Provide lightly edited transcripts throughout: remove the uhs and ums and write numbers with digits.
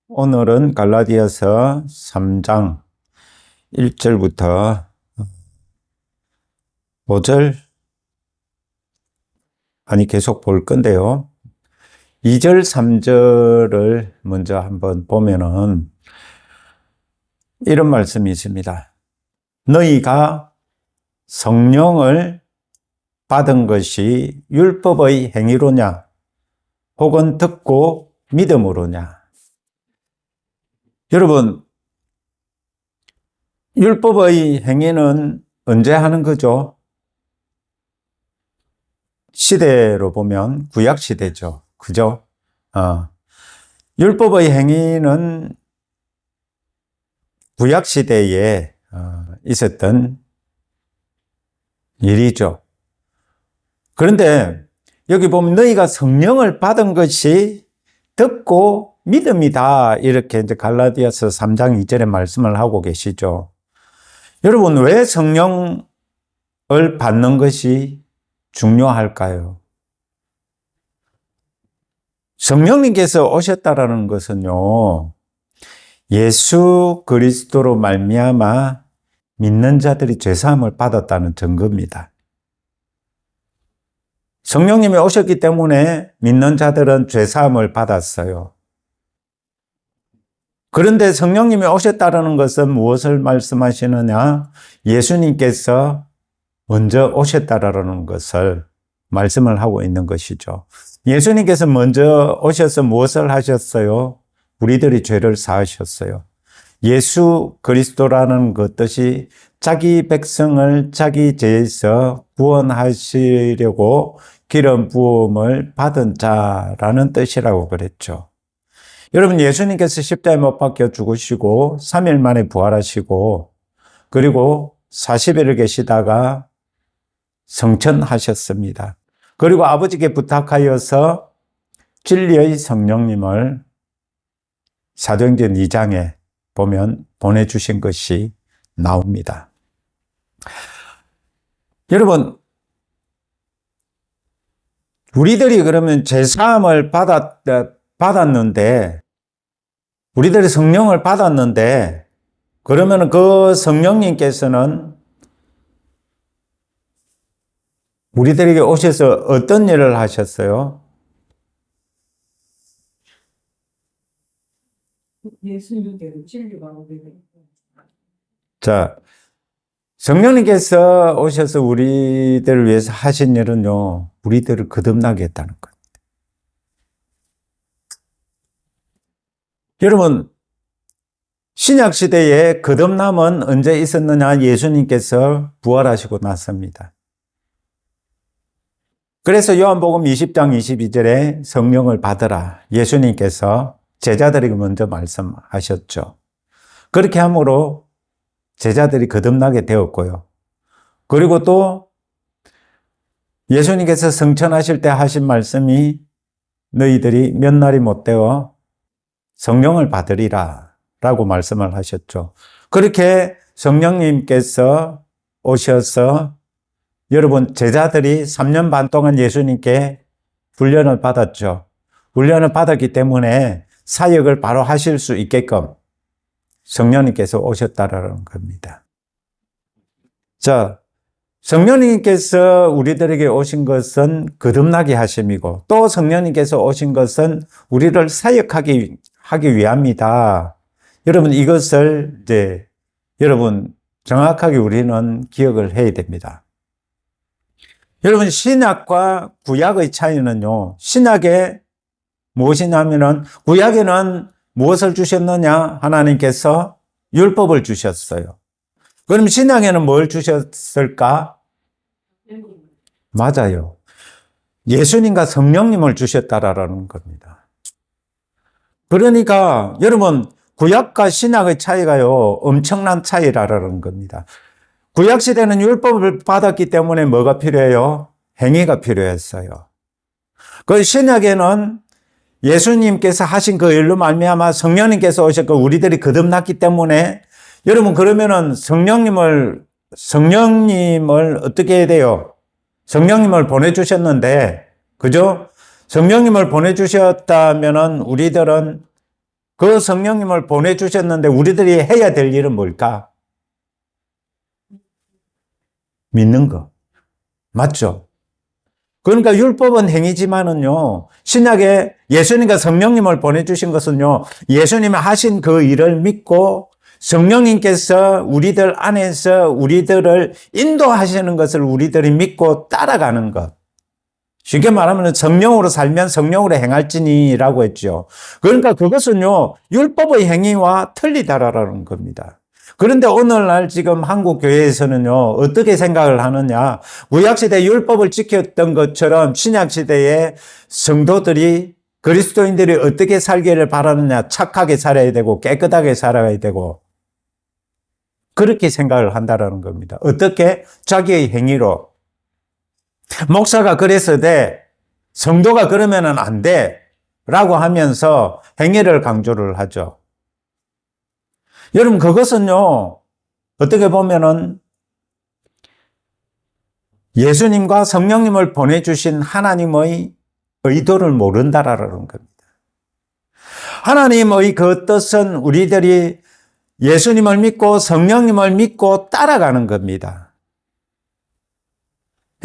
오늘은 갈라디아서 3장 1절부터 5절 계속 볼 건데요. 2절, 3절을 먼저 한번 보면은 이런 말씀이 있습니다. 너희가 성령을 받은 것이 율법의 행위로냐 혹은 듣고 믿음으로냐. 여러분, 율법의 행위는 언제 하는 거죠? 시대로 보면 구약 시대죠. 그죠? 율법의 행위는 구약 시대에 있었던 일이죠. 그런데 여기 보면 너희가 성령을 받은 것이 듣고 믿음이다. 이렇게 이제 갈라디아서 3장 2절에 말씀을 하고 계시죠. 여러분, 왜 성령을 받는 것이 중요할까요? 성령님께서 오셨다라는 것은요, 예수 그리스도로 말미암아 믿는 자들이 죄사함을 받았다는 증거입니다. 성령님이 오셨기 때문에 믿는 자들은 죄사함을 받았어요. 그런데 성령님이 오셨다는 것은 무엇을 말씀하시느냐? 예수님께서 먼저 오셨다라는 것을 말씀을 하고 있는 것이죠. 예수님께서 먼저 오셔서 무엇을 하셨어요? 우리들이 죄를 사하셨어요. 예수 그리스도라는 그 뜻이 자기 백성을 자기 죄에서 구원하시려고 기름 부음을 받은 자라는 뜻이라고 그랬죠. 여러분, 예수님께서 십자가에 못 박혀 죽으시고 3일 만에 부활하시고 그리고 40일을 계시다가 성천하셨습니다. 그리고 아버지께 부탁하여서 진리의 성령님을 사도행전 2장에 보면 보내주신 것이 나옵니다. 여러분, 우리들이 그러면 죄사함을 받았는데, 우리들이 성령을 받았는데, 그러면 그 성령님께서는 우리들에게 오셔서 어떤 일을 하셨어요? 예수님께로 진리가 오게 됩니다. 자, 성령님께서 오셔서 우리들을 위해서 하신 일은요, 우리들을 거듭나게 했다는 겁니다. 여러분, 신약시대에 거듭남은 언제 있었느냐? 예수님께서 부활하시고 났습니다. 그래서 요한복음 20장 22절에 성령을 받으라. 예수님께서 제자들에게 먼저 말씀하셨죠. 그렇게 함으로 제자들이 거듭나게 되었고요. 그리고 또 예수님께서 성천하실 때 하신 말씀이 너희들이 몇 날이 못 되어 성령을 받으리라 라고 말씀을 하셨죠. 그렇게 성령님께서 오셔서 여러분, 제자들이 3년 반 동안 예수님께 훈련을 받았죠. 훈련을 받았기 때문에 사역을 바로 하실 수 있게끔 성령님께서 오셨다라는 겁니다. 자, 성령님께서 우리들에게 오신 것은 거듭나게 하심이고 또 성령님께서 오신 것은 우리를 사역하기 위함이다. 여러분, 이것을 여러분 정확하게 우리는 기억을 해야 됩니다. 여러분, 신약과 구약의 차이는요, 신약에 무엇이냐면은, 구약에는 무엇을 주셨느냐? 하나님께서 율법을 주셨어요. 그럼 신약에는 뭘 주셨을까? 맞아요. 예수님과 성령님을 주셨다라는 겁니다. 그러니까, 여러분, 구약과 신약의 차이가요, 엄청난 차이라는 겁니다. 구약시대는 율법을 받았기 때문에 뭐가 필요해요? 행위가 필요했어요. 그 신약에는 예수님께서 하신 그 일로 말미암아 성령님께서 오셨고 우리들이 거듭났기 때문에 여러분, 그러면은 성령님을 어떻게 해야 돼요? 성령님을 보내주셨는데, 그죠? 성령님을 보내주셨다면은 우리들은 그 성령님을 보내주셨는데 우리들이 해야 될 일은 뭘까? 믿는 거. 맞죠? 그러니까 율법은 행위지만은요, 신약에 예수님과 성령님을 보내주신 것은요, 예수님이 하신 그 일을 믿고 성령님께서 우리들 안에서 우리들을 인도하시는 것을 우리들이 믿고 따라가는 것. 쉽게 말하면 성령으로 살면 성령으로 행할지니라고 했죠. 그러니까 그것은요, 율법의 행위와 틀리다라는 겁니다. 그런데 오늘날 지금 한국 교회에서는요, 어떻게 생각을 하느냐. 구약시대 율법을 지켰던 것처럼 신약시대의 성도들이, 그리스도인들이 어떻게 살기를 바라느냐. 착하게 살아야 되고, 깨끗하게 살아야 되고, 그렇게 생각을 한다라는 겁니다. 어떻게? 자기의 행위로. 목사가 그래서 돼. 성도가 그러면은 안 돼. 라고 하면서 행위를 강조를 하죠. 여러분, 그것은요, 어떻게 보면은 예수님과 성령님을 보내주신 하나님의 의도를 모른다라는 겁니다. 하나님의 그 뜻은 우리들이 예수님을 믿고 성령님을 믿고 따라가는 겁니다.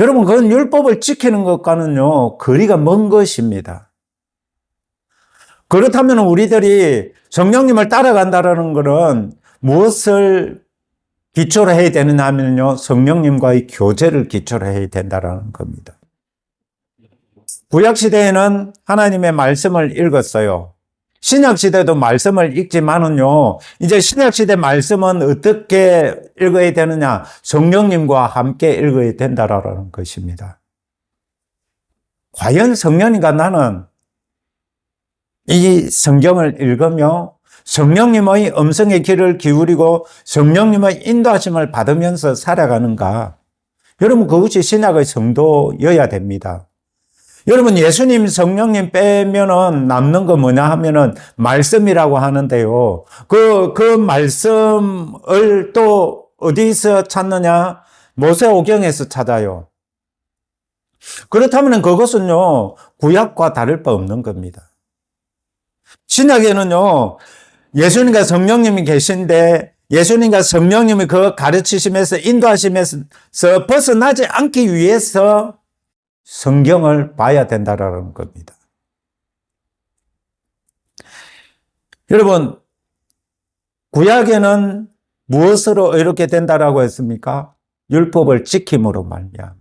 여러분, 그건 율법을 지키는 것과는요, 거리가 먼 것입니다. 그렇다면 우리들이 성령님을 따라간다는 것은 무엇을 기초로 해야 되느냐 하면요, 성령님과의 교제를 기초로 해야 된다는 겁니다. 구약시대에는 하나님의 말씀을 읽었어요. 신약시대도 말씀을 읽지만은요, 이제 신약시대 말씀은 어떻게 읽어야 되느냐? 성령님과 함께 읽어야 된다라는 것입니다. 과연 성령님과 나는 이 성경을 읽으며 성령님의 음성의 귀를 기울이고 성령님의 인도하심을 받으면서 살아가는가? 여러분, 그것이 신약의 성도여야 됩니다. 여러분, 예수님, 성령님 빼면은 남는 거 뭐냐 하면은 말씀이라고 하는데요. 그 말씀을 또 어디서 찾느냐? 모세오경에서 찾아요. 그렇다면 그것은요, 구약과 다를 바 없는 겁니다. 신약에는요, 예수님과 성령님이 계신데 예수님과 성령님이 그 가르치심에서 인도하심에서 벗어나지 않기 위해서 성경을 봐야 된다라는 겁니다. 여러분, 구약에는 무엇으로 이렇게 된다라고 했습니까? 율법을 지킴으로 말미암아.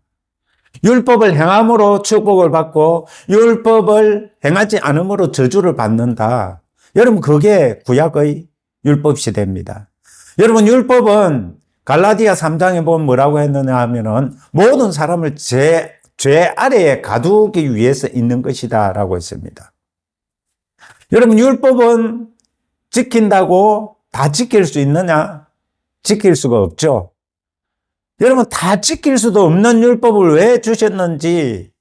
율법을 행함으로 축복을 받고 율법을 행하지 않음으로 저주를 받는다. 여러분, 그게 구약의 율법 시대입니다. 여러분, 율법은 갈라디아 3장에 보면 뭐라고 했느냐 하면은 모든 사람을 죄 아래에 가두기 위해서 있는 것이다 라고 했습니다. 여러분, 율법은 지킨다고 다 지킬 수 있느냐? 지킬 수가 없죠. 여러분, 다 지킬 수도 없는 율법을 왜 주셨는지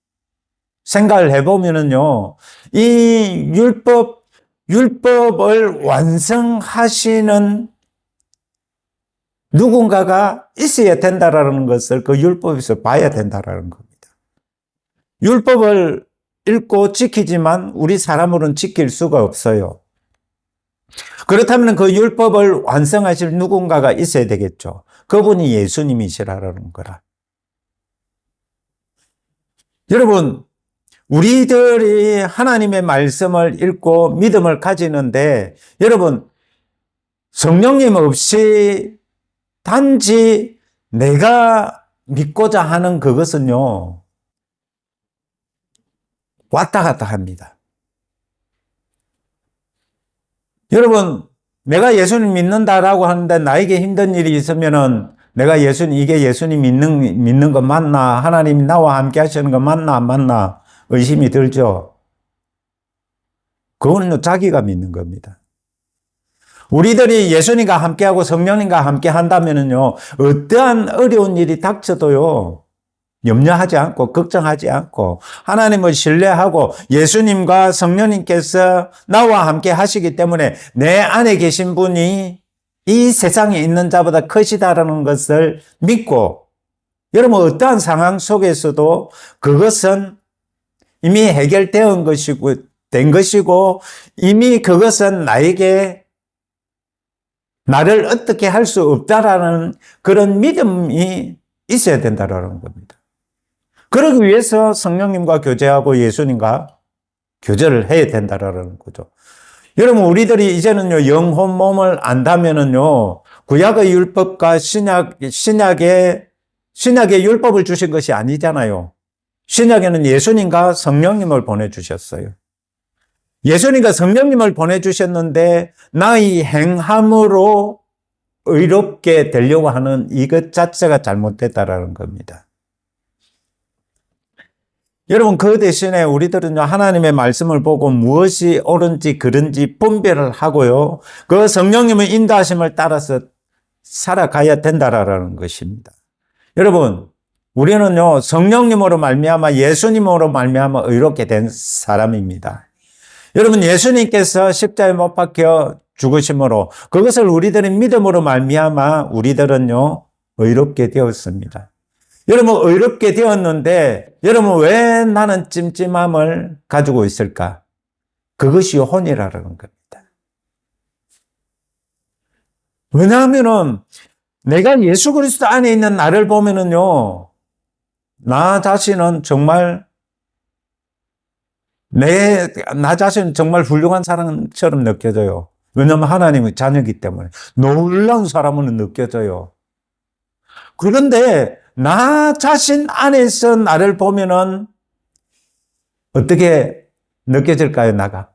생각을 해보면은요, 이 율법을 완성하시는 누군가가 있어야 된다라는 것을 그 율법에서 봐야 된다라는 겁니다. 율법을 읽고 지키지만 우리 사람으로는 지킬 수가 없어요. 그렇다면 그 율법을 완성하실 누군가가 있어야 되겠죠. 그분이 예수님이시라는 거라. 여러분, 우리들이 하나님의 말씀을 읽고 믿음을 가지는데, 여러분, 성령님 없이 단지 내가 믿고자 하는 그것은요, 왔다 갔다 합니다. 여러분, 내가 예수님 믿는다라고 하는데 나에게 힘든 일이 있으면은 내가 이게 예수님 믿는 거 맞나? 하나님 나와 함께 하시는 거 맞나? 안 맞나? 의심이 들죠? 그거는요, 자기가 믿는 겁니다. 우리들이 예수님과 함께하고 성령님과 함께 한다면은요, 어떠한 어려운 일이 닥쳐도요, 염려하지 않고 걱정하지 않고 하나님을 신뢰하고 예수님과 성령님께서 나와 함께 하시기 때문에 내 안에 계신 분이 이 세상에 있는 자보다 크시다라는 것을 믿고, 여러분, 어떠한 상황 속에서도 그것은 이미 해결되은 것이고 된 것이고 이미 그것은 나를 어떻게 할 수 없다라는 그런 믿음이 있어야 된다라는 겁니다. 그러기 위해서 성령님과 교제하고 예수님과 교제를 해야 된다라는 거죠. 여러분, 우리들이 이제는요, 영혼 몸을 안다면은요, 구약의 율법과 신약의 율법을 주신 것이 아니잖아요. 신약에는 예수님과 성령님을 보내주셨어요. 예수님과 성령님을 보내주셨는데, 나의 행함으로 의롭게 되려고 하는 이것 자체가 잘못됐다라는 겁니다. 여러분, 그 대신에 우리들은요, 하나님의 말씀을 보고 무엇이 옳은지 그른지 분별을 하고요, 그 성령님의 인도하심을 따라서 살아가야 된다라는 것입니다. 여러분, 우리는요, 성령님으로 말미암아 예수님으로 말미암아 의롭게 된 사람입니다. 여러분, 예수님께서 십자가에 못 박혀 죽으심으로 그것을 우리들의 믿음으로 말미암아 우리들은요, 의롭게 되었습니다. 여러분, 의롭게 되었는데 여러분, 왜 나는 찜찜함을 가지고 있을까? 그것이 혼이라는 겁니다. 왜냐하면은 내가 예수 그리스도 안에 있는 나를 보면은요, 나 자신은 정말 훌륭한 사람처럼 느껴져요. 왜냐하면 하나님의 자녀이기 때문에 놀라운 사람은 느껴져요. 그런데 나 자신 안에서 나를 보면은 어떻게 느껴질까요, 나가?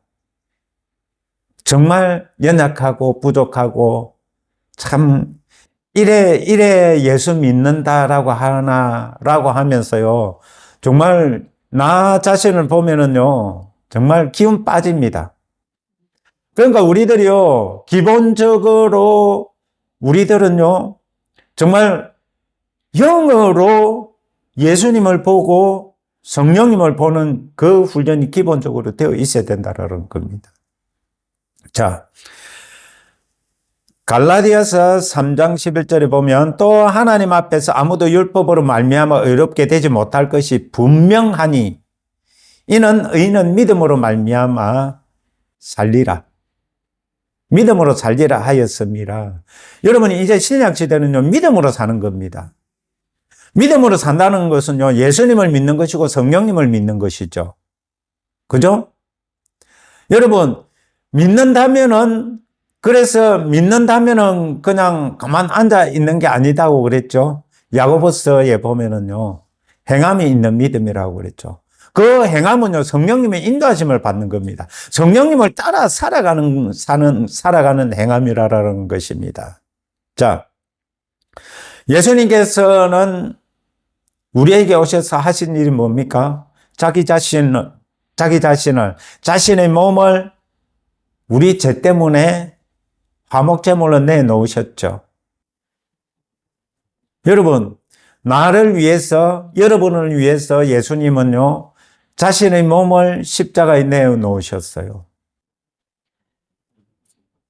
정말 연약하고 부족하고 참 이래 예수 믿는다라고 하면서요, 정말 나 자신을 보면은요, 정말 기운 빠집니다. 그러니까 우리들이요, 기본적으로 우리들은요, 정말 영으로 예수님을 보고 성령님을 보는 그 훈련이 기본적으로 되어 있어야 된다는 겁니다. 자, 갈라디아서 3장 11절에 보면 또 하나님 앞에서 아무도 율법으로 말미암아 의롭게 되지 못할 것이 분명하니 이는 의인은 믿음으로 말미암아 살리라. 믿음으로 살리라 하였습니다. 여러분이 이제 신약 시대는요, 믿음으로 사는 겁니다. 믿음으로 산다는 것은요, 예수님을 믿는 것이고 성령님을 믿는 것이죠. 그죠? 여러분, 믿는다면은 그냥 가만 앉아 있는 게 아니다고 그랬죠. 야고보서에 보면은요, 행함이 있는 믿음이라고 그랬죠. 그 행함은요, 성령님의 인도하심을 받는 겁니다. 성령님을 따라 살아가는 행함이라는 것입니다. 자, 예수님께서는 우리에게 오셔서 하신 일이 뭡니까? 자신의 몸을 우리 죄 때문에 화목제물로 내놓으셨죠. 여러분, 여러분을 위해서 예수님은요, 자신의 몸을 십자가에 내놓으셨어요.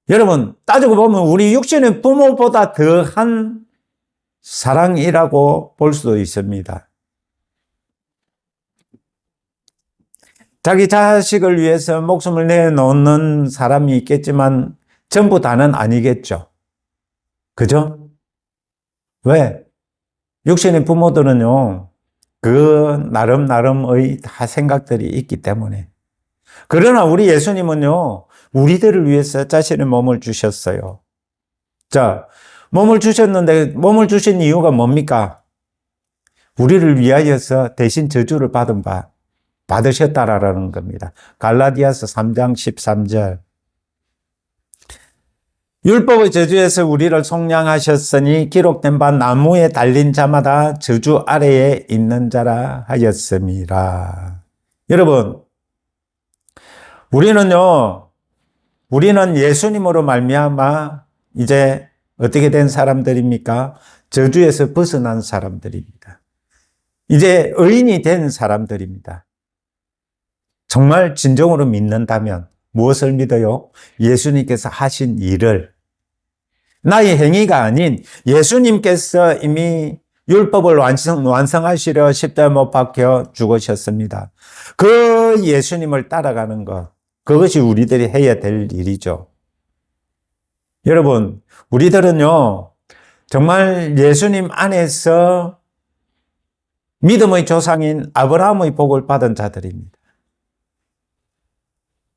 여러분, 따지고 보면 우리 육신의 부모보다 더한 사랑이라고 볼 수도 있습니다. 자기 자식을 위해서 목숨을 내놓는 사람이 있겠지만 전부 다는 아니겠죠. 그죠? 왜? 육신의 부모들은요, 그 나름의 다 생각들이 있기 때문에. 그러나 우리 예수님은요, 우리들을 위해서 자신의 몸을 주셨어요. 자, 몸을 주신 이유가 뭡니까? 우리를 위하여서 대신 저주를 받으셨다라는 겁니다. 갈라디아서 3장 13절. 율법의 저주에서 우리를 속량하셨으니 기록된 바 나무에 달린 자마다 저주 아래에 있는 자라 하였습니다. 여러분, 우리는 예수님으로 말미암아 이제 어떻게 된 사람들입니까? 저주에서 벗어난 사람들입니다. 이제 의인이 된 사람들입니다. 정말 진정으로 믿는다면 무엇을 믿어요? 예수님께서 하신 일을, 나의 행위가 아닌 예수님께서 이미 율법을 완성하시려 십자가에 못 박혀 죽으셨습니다. 그 예수님을 따라가는 것, 그것이 우리들이 해야 될 일이죠. 여러분, 우리들은요, 정말 예수님 안에서 믿음의 조상인 아브라함의 복을 받은 자들입니다.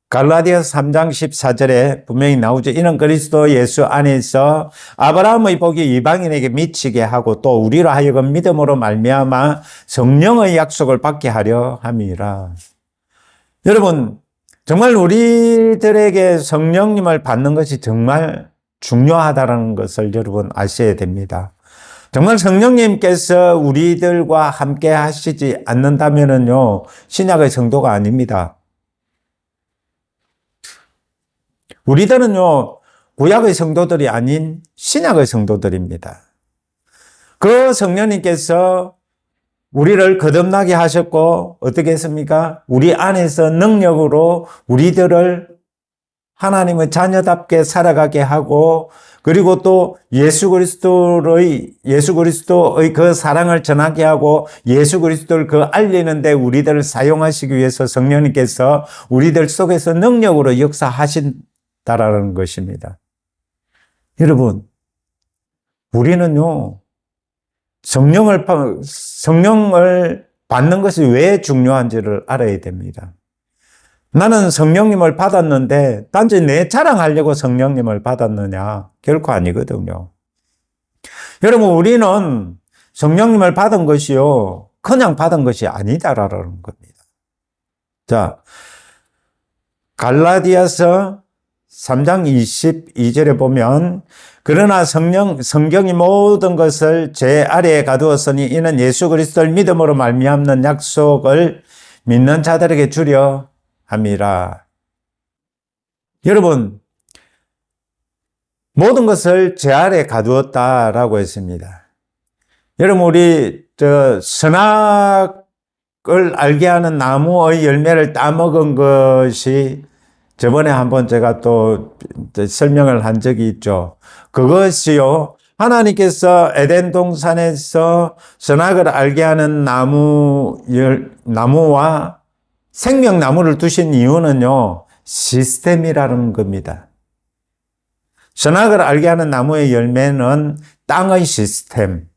갈라디아서 3장 14절에 분명히 나오죠. 이는 그리스도 예수 안에서 아브라함의 복이 이방인에게 미치게 하고 또 우리로 하여금 믿음으로 말미암아 성령의 약속을 받게 하려 함이라. 여러분, 정말 우리들에게 성령님을 받는 것이 정말 중요하다는 것을 여러분 아셔야 됩니다. 정말 성령님께서 우리들과 함께 하시지 않는다면요, 신약의 성도가 아닙니다. 우리들은요, 구약의 성도들이 아닌 신약의 성도들입니다. 그 성령님께서 우리를 거듭나게 하셨고, 어떻게 했습니까? 우리 안에서 능력으로 우리들을 하나님의 자녀답게 살아가게 하고, 그리고 또 예수 그리스도의 그 사랑을 전하게 하고, 예수 그리스도를 그 알리는데 우리들을 사용하시기 위해서 성령님께서 우리들 속에서 능력으로 역사하신다라는 것입니다. 여러분, 우리는요, 성령을 받는 것이 왜 중요한지를 알아야 됩니다. 나는 성령님을 받았는데 단지 내 자랑하려고 성령님을 받았느냐? 결코 아니거든요. 여러분, 우리는 성령님을 받은 것이요, 그냥 받은 것이 아니다라는 겁니다. 자, 갈라디아서 3장 22절에 보면, 그러나 성경이 모든 것을 제 아래에 가두었으니 이는 예수 그리스도를 믿음으로 말미암는 약속을 믿는 자들에게 주려 함이라. 여러분, 모든 것을 제 아래에 가두었다라고 했습니다. 여러분, 우리 선악을 알게 하는 나무의 열매를 따먹은 것이 저번에 한번 제가 또 설명을 한 적이 있죠. 그것이요, 하나님께서 에덴 동산에서 선악을 알게 하는 나무와 생명나무를 두신 이유는요, 시스템이라는 겁니다. 선악을 알게 하는 나무의 열매는 땅의 시스템,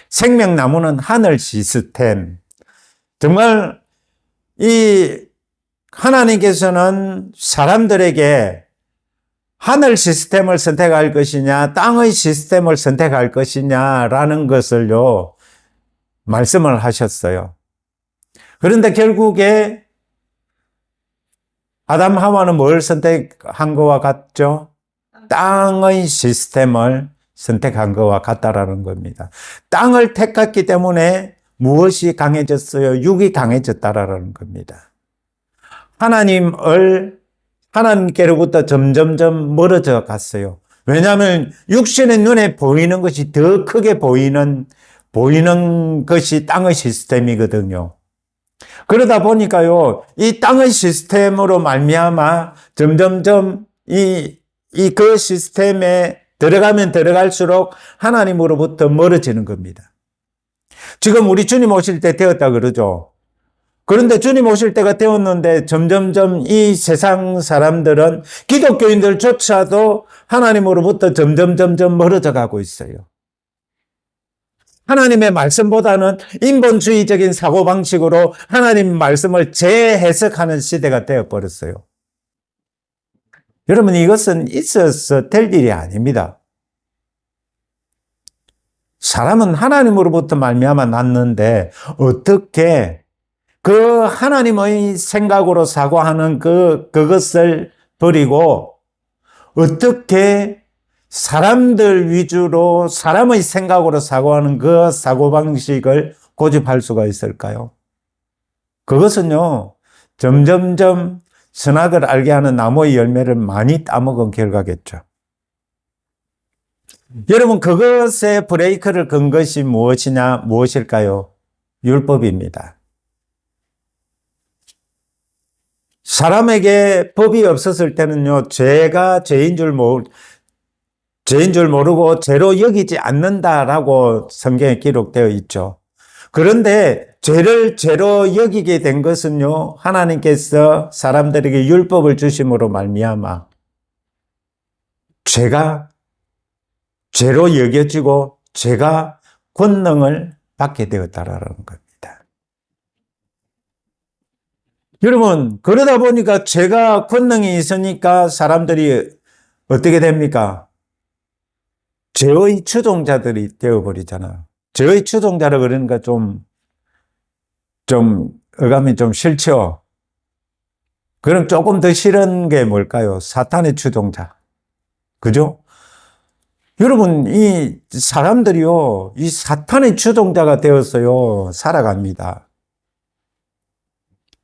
생명나무는 하늘 시스템. 정말 이 하나님께서는 사람들에게 하늘 시스템을 선택할 것이냐, 땅의 시스템을 선택할 것이냐라는 것을요, 말씀을 하셨어요. 그런데 결국에 아담 하와는 뭘 선택한 것과 같죠? 땅의 시스템을 선택한 것과 같다라는 겁니다. 땅을 택했기 때문에 무엇이 강해졌어요? 육이 강해졌다라는 겁니다. 하나님께로부터 점점점 멀어져 갔어요. 왜냐하면 육신의 눈에 보이는 것이 더 크게 보이는 것이 땅의 시스템이거든요. 그러다 보니까요, 이 땅의 시스템으로 말미암아 점점점 그 시스템에 들어가면 들어갈수록 하나님으로부터 멀어지는 겁니다. 지금 우리 주님 오실 때 되었다 그러죠. 그런데 주님 오실 때가 되었는데 점점점 이 세상 사람들은, 기독교인들조차도 하나님으로부터 점점 멀어져 가고 있어요. 하나님의 말씀보다는 인본주의적인 사고방식으로 하나님 말씀을 재해석하는 시대가 되어버렸어요. 여러분, 이것은 있어서 될 일이 아닙니다. 사람은 하나님으로부터 말미암아 났는데 어떻게 그 하나님의 생각으로 사고하는 그것을 버리고 어떻게 사람들 위주로 사람의 생각으로 사고하는 그 사고방식을 고집할 수가 있을까요? 그것은요, 점점점 선악을 알게 하는 나무의 열매를 많이 따먹은 결과겠죠. 여러분, 그것에 브레이크를 건 것이 무엇일까요? 율법입니다. 사람에게 법이 없었을 때는요, 죄가 죄인 줄 모르고 죄로 여기지 않는다라고 성경에 기록되어 있죠. 그런데 죄를 죄로 여기게 된 것은요, 하나님께서 사람들에게 율법을 주심으로 말미암아 죄가 죄로 여겨지고 죄가 권능을 받게 되었다라는 겁니다. 여러분, 그러다 보니까 죄가 권능이 있으니까 사람들이 어떻게 됩니까? 죄의 추종자들이 되어버리잖아요. 죄의 추종자라 그러니까 어감이 좀 싫죠? 그럼 조금 더 싫은 게 뭘까요? 사탄의 추종자. 그죠? 여러분, 이 사람들이요, 이 사탄의 추종자가 되었어요. 살아갑니다.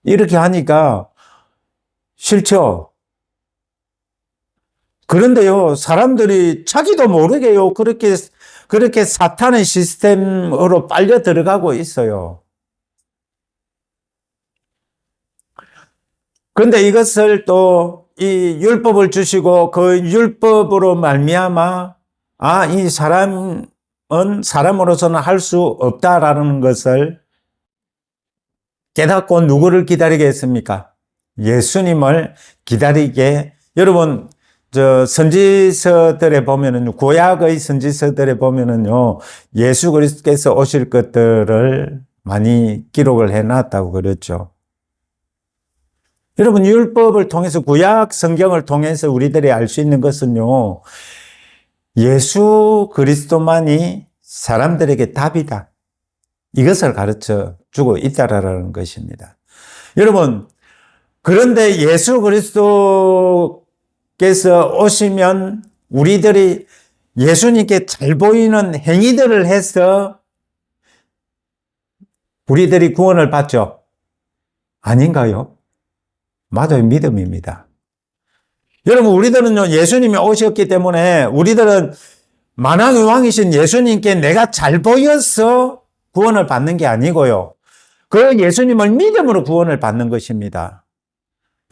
이렇게 하니까 싫죠? 그런데요, 사람들이 자기도 모르게요, 그렇게 사탄의 시스템으로 빨려 들어가고 있어요. 그런데 이것을 또 이 율법을 주시고 그 율법으로 말미암아 이 사람은 사람으로서는 할 수 없다라는 것을 깨닫고 누구를 기다리게 했습니까? 예수님을 기다리게. 여러분, 선지서들에 보면은, 구약의 선지서들에 보면은요, 예수 그리스도께서 오실 것들을 많이 기록을 해놨다고 그랬죠. 여러분, 율법을 통해서, 구약 성경을 통해서 우리들이 알 수 있는 것은요, 예수 그리스도만이 사람들에게 답이다. 이것을 가르쳐 주고 있다라는 것입니다. 여러분, 그런데 예수 그리스도께서 오시면 우리들이 예수님께 잘 보이는 행위들을 해서 우리들이 구원을 받죠? 아닌가요? 맞아요. 믿음입니다. 여러분, 우리들은요, 예수님이 오셨기 때문에 우리들은 만왕의 왕이신 예수님께 내가 잘 보여서 구원을 받는 게 아니고요. 그 예수님을 믿음으로 구원을 받는 것입니다.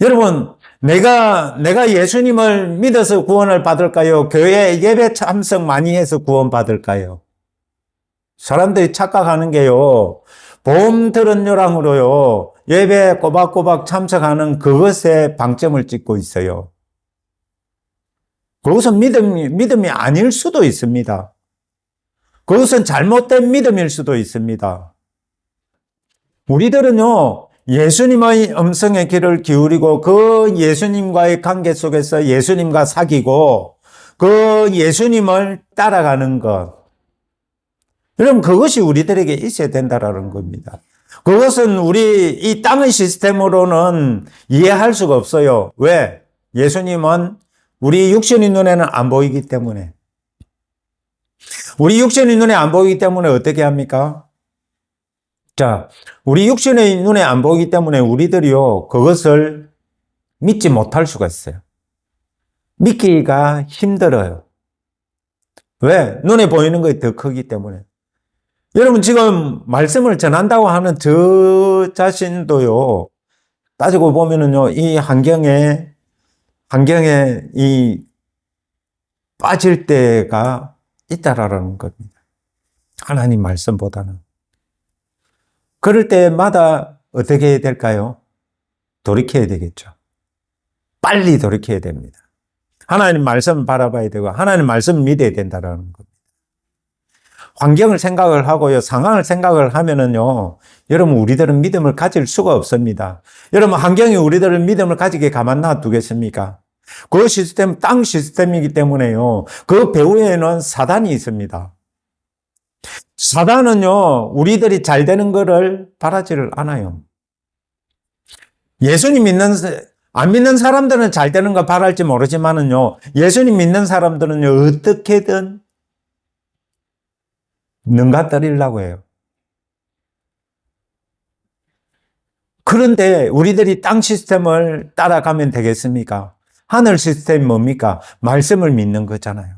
여러분, 내가 예수님을 믿어서 구원을 받을까요? 교회 예배 참석 많이 해서 구원 받을까요? 사람들이 착각하는 게요, 보험 들은 요랑으로요, 예배 꼬박꼬박 참석하는 그것에 방점을 찍고 있어요. 그것은 믿음이 아닐 수도 있습니다. 그것은 잘못된 믿음일 수도 있습니다. 우리들은요, 예수님의 음성에 귀를 기울이고 그 예수님과의 관계 속에서 예수님과 사귀고 그 예수님을 따라가는 것. 여러분, 그것이 우리들에게 있어야 된다라는 겁니다. 그것은 우리 이 땅의 시스템으로는 이해할 수가 없어요. 왜? 예수님은 우리 육신의 눈에는 안 보이기 때문에. 우리 육신의 눈에 안 보이기 때문에 어떻게 합니까? 자, 우리 육신의 눈에 안 보이기 때문에 우리들이요, 그것을 믿지 못할 수가 있어요. 믿기가 힘들어요. 왜? 눈에 보이는 것이 더 크기 때문에. 여러분, 지금 말씀을 전한다고 하는 저 자신도요, 따지고 보면은요, 이 환경에 이 빠질 때가 있다라는 겁니다. 하나님 말씀보다는. 그럴 때마다 어떻게 해야 될까요? 돌이켜야 되겠죠. 빨리 돌이켜야 됩니다. 하나님 말씀을 바라봐야 되고 하나님 말씀을 믿어야 된다는 겁니다. 환경을 생각을 하고요, 상황을 생각을 하면은요, 여러분, 우리들은 믿음을 가질 수가 없습니다. 여러분, 환경이 우리들을 믿음을 가지게 가만 놔두겠습니까? 그 시스템, 땅 시스템이기 때문에요, 그 배후에는 사단이 있습니다. 사단은요, 우리들이 잘 되는 거를 바라지를 않아요. 예수님 안 믿는 사람들은 잘 되는 거 바랄지 모르지만은요, 예수님 믿는 사람들은요, 어떻게든 능가뜨리려고 해요. 그런데 우리들이 땅 시스템을 따라가면 되겠습니까? 하늘 시스템이 뭡니까? 말씀을 믿는 거잖아요.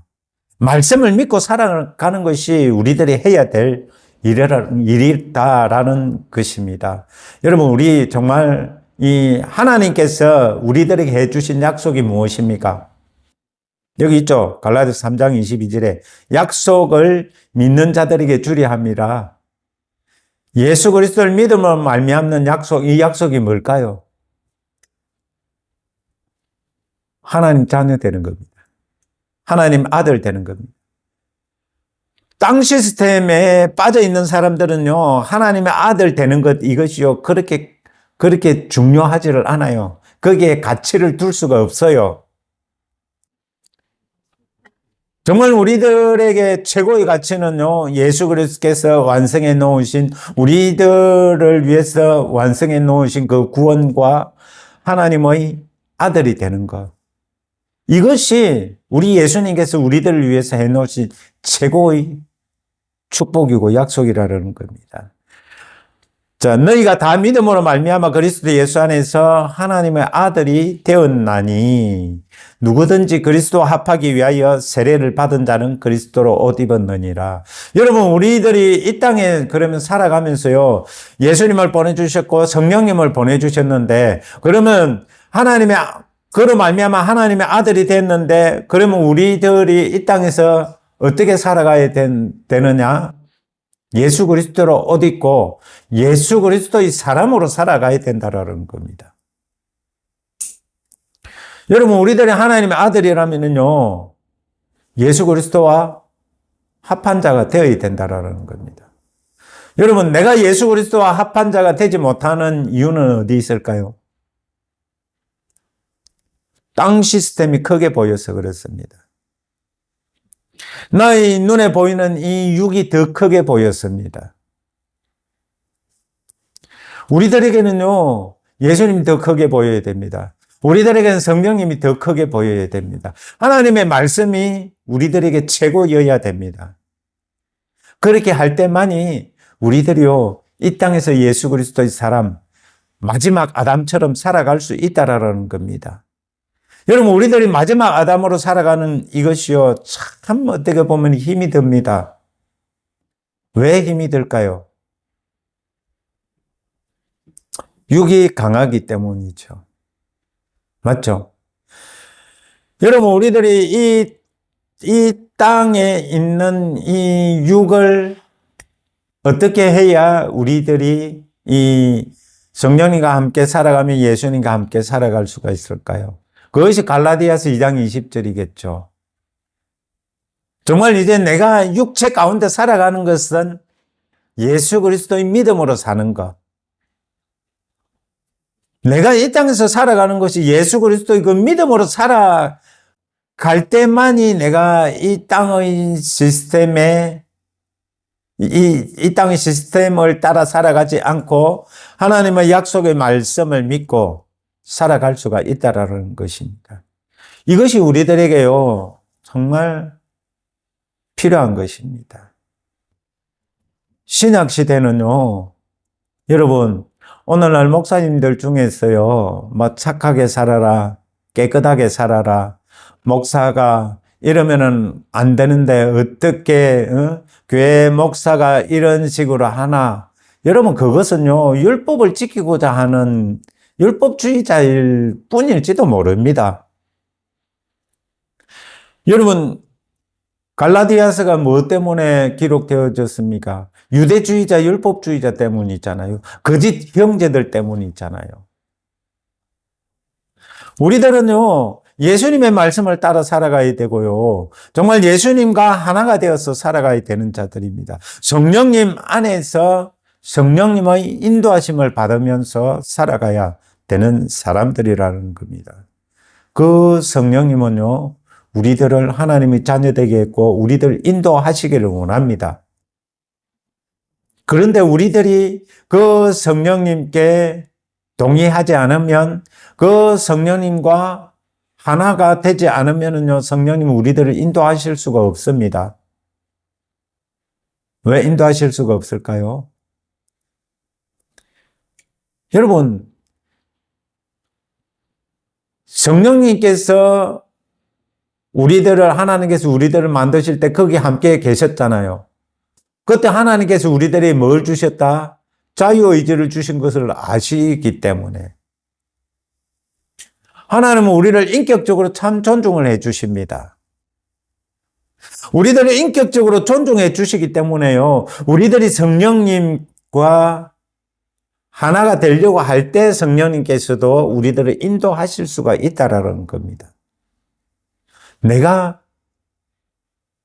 말씀을 믿고 살아가는 것이 우리들이 해야 될 일이다라는 것입니다. 여러분, 우리 정말 이 하나님께서 우리들에게 해주신 약속이 무엇입니까? 여기 있죠. 갈라디아서 3장 22절에 약속을 믿는 자들에게 주리 함이라. 예수 그리스도를 믿음으로 말미암는 약속, 이 약속이 뭘까요? 하나님 자녀 되는 겁니다. 하나님 아들 되는 겁니다. 땅 시스템에 빠져 있는 사람들은요, 하나님의 아들 되는 것, 이것이요, 그렇게 중요하지를 않아요. 거기에 가치를 둘 수가 없어요. 정말 우리들에게 최고의 가치는요, 예수 그리스도께서 완성해 놓으신, 우리들을 위해서 완성해 놓으신 그 구원과 하나님의 아들이 되는 것. 이것이 우리 예수님께서 우리들을 위해서 해 놓으신 최고의 축복이고 약속이라는 겁니다. 자, 너희가 다 믿음으로 말미암아 그리스도 예수 안에서 하나님의 아들이 되었나니 누구든지 그리스도 합하기 위하여 세례를 받은 자는 그리스도로 옷 입었느니라. 여러분, 우리들이 이 땅에 그러면 살아가면서요, 예수님을 보내주셨고 성령님을 보내주셨는데, 그러면 그로 말미암아 하나님의 아들이 됐는데, 그러면 우리들이 이 땅에서 어떻게 살아가야 되느냐? 예수 그리스도로 옷 입고 예수 그리스도의 사람으로 살아가야 된다라는 겁니다. 여러분, 우리들이 하나님의 아들이라면요, 예수 그리스도와 합한 자가 되어야 된다라는 겁니다. 여러분, 내가 예수 그리스도와 합한 자가 되지 못하는 이유는 어디 있을까요? 땅 시스템이 크게 보여서 그렇습니다. 나의 눈에 보이는 이 육이 더 크게 보였습니다. 우리들에게는요, 예수님이 더 크게 보여야 됩니다. 우리들에게는 성령님이 더 크게 보여야 됩니다. 하나님의 말씀이 우리들에게 최고여야 됩니다. 그렇게 할 때만이 우리들이요, 이 땅에서 예수 그리스도의 사람, 마지막 아담처럼 살아갈 수 있다라는 겁니다. 여러분, 우리들이 마지막 아담으로 살아가는 이것이요, 참 어떻게 보면 힘이 듭니다. 왜 힘이 들까요? 육이 강하기 때문이죠. 맞죠? 여러분, 우리들이 이 땅에 있는 이 육을 어떻게 해야 우리들이 이 성령님과 함께 살아가며 예수님과 함께 살아갈 수가 있을까요? 그것이 갈라디아서 2장 20절이겠죠. 정말 이제 내가 육체 가운데 살아가는 것은 예수 그리스도의 믿음으로 사는 것. 내가 이 땅에서 살아가는 것이 예수 그리스도의 그 믿음으로 살아갈 때만이 내가 이 땅의 시스템에 이 땅의 시스템을 따라 살아가지 않고 하나님의 약속의 말씀을 믿고 살아갈 수가 있다라는 것입니다. 이것이 우리들에게요, 정말 필요한 것입니다. 신약 시대는요, 여러분, 오늘날 목사님들 중에서요, 착하게 살아라, 깨끗하게 살아라, 목사가 이러면은 안 되는데 어떻게 교회 목사가 이런 식으로 하나? 여러분, 그것은요, 율법을 지키고자 하는 율법주의자일 뿐일지도 모릅니다. 여러분, 갈라디아서가 뭐 때문에 기록되어졌습니까? 유대주의자, 율법주의자 때문이잖아요. 거짓 형제들 때문이잖아요. 우리들은요, 예수님의 말씀을 따라 살아가야 되고요. 정말 예수님과 하나가 되어서 살아가야 되는 자들입니다. 성령님 안에서 성령님의 인도하심을 받으면서 살아가야 되는 사람들이라는 겁니다. 그 성령님은요, 우리들을 하나님의 자녀되게 했고 우리들 인도하시기를 원합니다. 그런데 우리들이 그 성령님께 동의하지 않으면, 그 성령님과 하나가 되지 않으면요, 성령님은 우리들을 인도하실 수가 없습니다. 왜 인도하실 수가 없을까요? 여러분, 성령님께서 하나님께서 우리들을 만드실 때 거기 함께 계셨잖아요. 그때 하나님께서 우리들이 뭘 주셨다? 자유의지를 주신 것을 아시기 때문에. 하나님은 우리를 인격적으로 참 존중을 해 주십니다. 우리들을 인격적으로 존중해 주시기 때문에요, 우리들이 성령님과 하나님과 하나가 되려고 할 때 성령님께서도 우리들을 인도하실 수가 있다라는 겁니다. 내가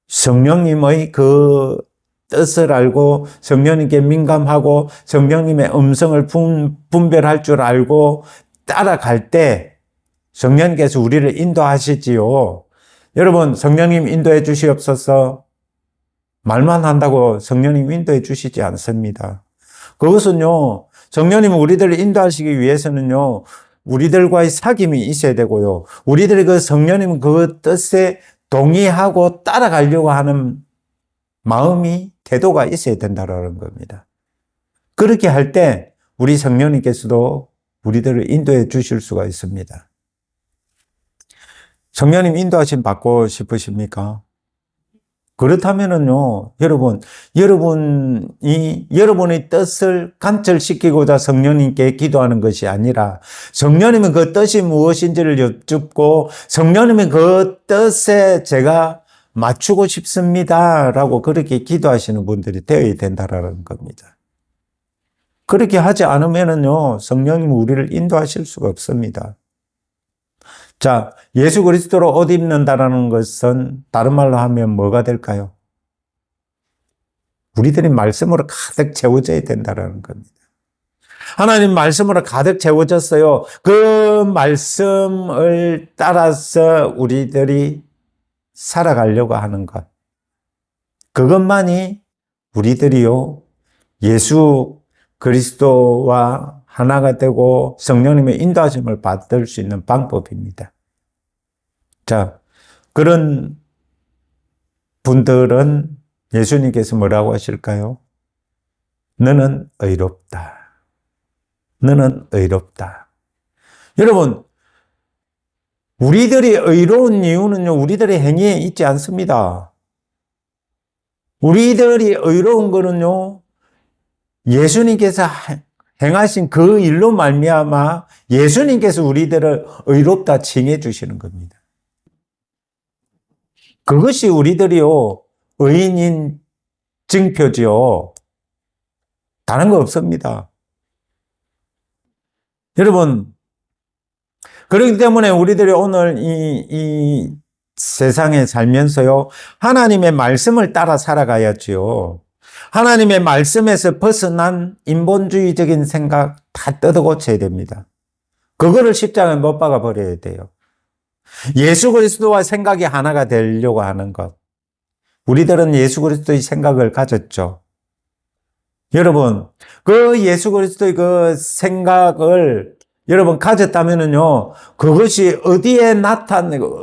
성령님의 그 뜻을 알고 성령님께 민감하고 성령님의 음성을 분별할 줄 알고 따라갈 때 성령님께서 우리를 인도하시지요. 여러분, 성령님 인도해 주시옵소서. 말만 한다고 성령님 인도해 주시지 않습니다. 그것은요, 성령님은 우리들을 인도하시기 위해서는요, 우리들과의 사귐이 있어야 되고요. 우리들의 그 성령님은 그 뜻에 동의하고 따라가려고 하는 마음이, 태도가 있어야 된다는 겁니다. 그렇게 할 때 우리 성령님께서도 우리들을 인도해 주실 수가 있습니다. 성령님 인도하심 받고 싶으십니까? 그렇다면은요, 여러분이 여러분의 뜻을 관철시키고자 성령님께 기도하는 것이 아니라 성령님은 그 뜻이 무엇인지를 여쭙고 성령님은 그 뜻에 제가 맞추고 싶습니다 라고 그렇게 기도하시는 분들이 되어야 된다라는 겁니다. 그렇게 하지 않으면은요, 성령님은 우리를 인도하실 수가 없습니다. 자, 예수 그리스도로 옷 입는다라는 것은 다른 말로 하면 뭐가 될까요? 우리들이 말씀으로 가득 채워져야 된다라는 겁니다. 하나님 말씀으로 가득 채워졌어요. 그 말씀을 따라서 우리들이 살아가려고 하는 것. 그것만이 우리들이요, 예수 그리스도와 하나가 되고 성령님의 인도하심을 받을 수 있는 방법입니다. 자, 그런 분들은 예수님께서 뭐라고 하실까요? 너는 의롭다. 너는 의롭다. 여러분, 우리들이 의로운 이유는요, 우리들의 행위에 있지 않습니다. 우리들이 의로운 거는요, 예수님께서 행하신 그 일로 말미암아 예수님께서 우리들을 의롭다 칭해 주시는 겁니다. 그것이 우리들이요, 의인인 증표지요. 다른 거 없습니다. 여러분, 그렇기 때문에 우리들이 오늘 이 세상에 살면서요, 하나님의 말씀을 따라 살아가야지요. 하나님의 말씀에서 벗어난 인본주의적인 생각 다 뜯어고쳐야 됩니다. 그거를 십자가에 못 박아 버려야 돼요. 예수 그리스도와 생각이 하나가 되려고 하는 것. 우리들은 예수 그리스도의 생각을 가졌죠. 여러분, 그 예수 그리스도의 그 생각을 여러분 가졌다면은요, 그것이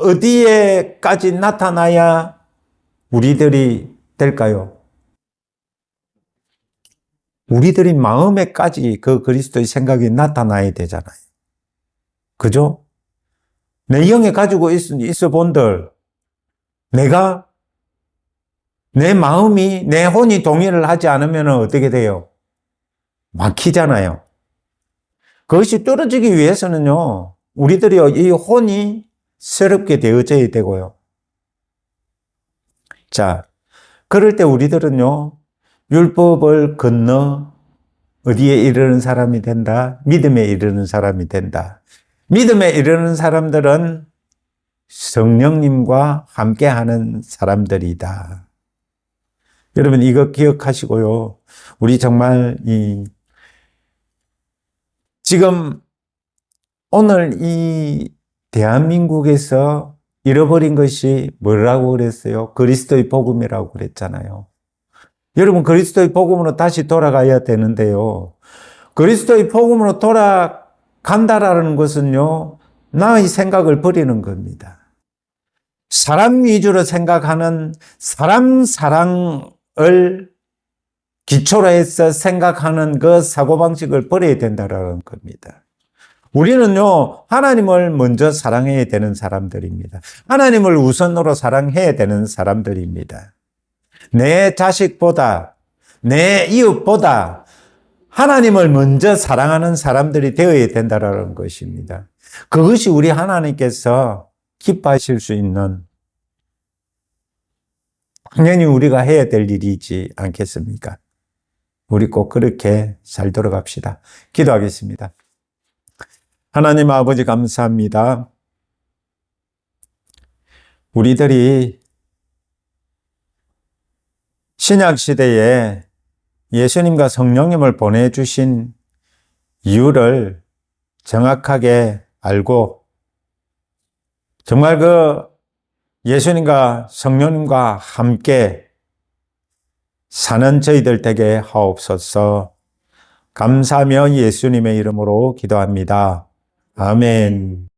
어디에까지 나타나야 우리들이 될까요? 우리들이 마음에까지 그 그리스도의 생각이 나타나야 되잖아요. 그죠? 내 영에 가지고 있어 본들, 내 마음이, 내 혼이 동의를 하지 않으면 어떻게 돼요? 막히잖아요. 그것이 뚫어지기 위해서는요, 우리들이 이 혼이 새롭게 되어져야 되고요. 자, 그럴 때 우리들은요, 율법을 건너 어디에 이르는 사람이 된다? 믿음에 이르는 사람이 된다. 믿음에 이르는 사람들은 성령님과 함께하는 사람들이다. 여러분, 이거 기억하시고요. 우리 정말 지금 오늘 이 대한민국에서 잃어버린 것이 뭐라고 그랬어요? 그리스도의 복음이라고 그랬잖아요. 여러분, 그리스도의 복음으로 다시 돌아가야 되는데요. 그리스도의 복음으로 돌아간다라는 것은요, 나의 생각을 버리는 겁니다. 사람 위주로 생각하는 사람 사랑을 기초로 해서 생각하는 그 사고방식을 버려야 된다는 겁니다. 우리는요, 하나님을 먼저 사랑해야 되는 사람들입니다. 하나님을 우선으로 사랑해야 되는 사람들입니다. 내 자식보다, 내 이웃보다 하나님을 먼저 사랑하는 사람들이 되어야 된다는 것입니다. 그것이 우리 하나님께서 기뻐하실 수 있는, 당연히 우리가 해야 될 일이지 않겠습니까? 우리 꼭 그렇게 잘 돌아갑시다. 기도하겠습니다. 하나님 아버지 감사합니다. 우리들이 신약시대에 예수님과 성령님을 보내주신 이유를 정확하게 알고 정말 그 예수님과 성령님과 함께 사는 저희들 되게 하옵소서. 감사하며 예수님의 이름으로 기도합니다. 아멘.